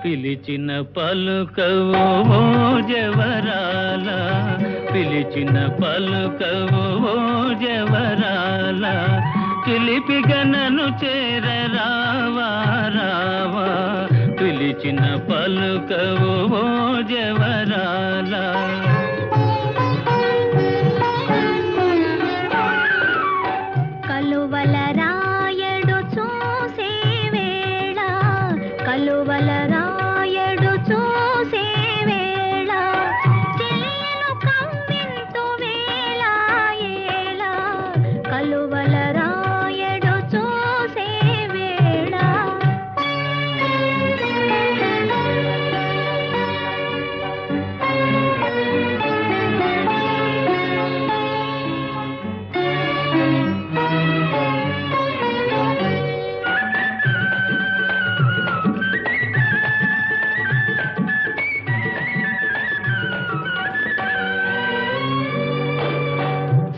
పిలిచిన పలుకవు ఓ జవరాల, పిలిచిన పలుకవు ఓ జవరాల, చిలిపిగా నన్ను చేరరావా రావా, పిలిచిన పలుకవు ఓ జవరాల. కలువల రాయడు చూసే వేళ, కలువల రాయడు చూసే వేళ, చెలియను కవ్వింతు వేళ ఏళ, కలువల రాయడు చూసే వేళ.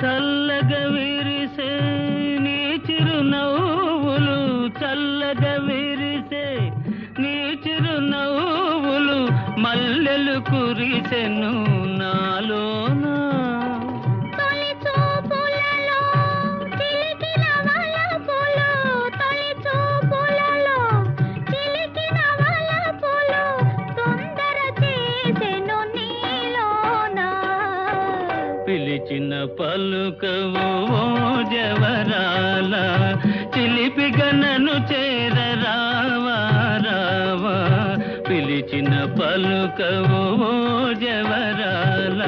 చల్లగా విరిసే నీ చిరునవ్వులు, చల్లగా విరిసే నీ చిరునవ్వులు, మల్లెలు కురిసెను నాలోనా. తొలి చూపులలో చిలికిన వలపులు, తొలి చూపులలో చిలికిన వలపులు, తొందర చేసెను నీలోనా. పిలిచిన పలుకవు ఓ జవరాల, చిలిపిగా నన్ను చేరరావా రావా, పిలిచిన పలుకవు ఓ జవరాల.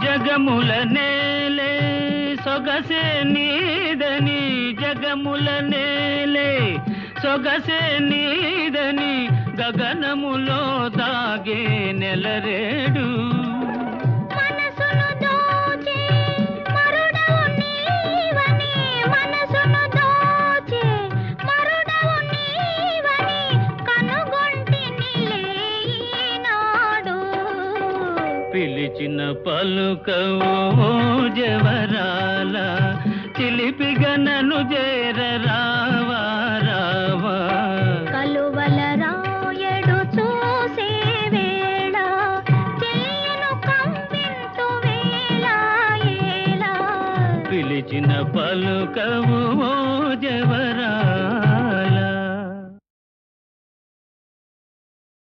జగముల నేలే సొగసే నీదని, జగముల నేలే సొగసే నీదని, గగనములో దాగే నెలరేడు. మనసును దోచే మరుడవు నీవని, మనసును దోచే మరుడవు నీవని, కనుగొంటినిలే ఈనాడు. పిలిచిన పలుకవు ఓ జవరాల, చిలిపిగా నన్ను చేరరావా రావా, కలువల రాయడు చూసే వేళ, చెలియను కవ్వింతు వేళ ఏళ. పిలిచిన పలుకవు ఓ జవరాల.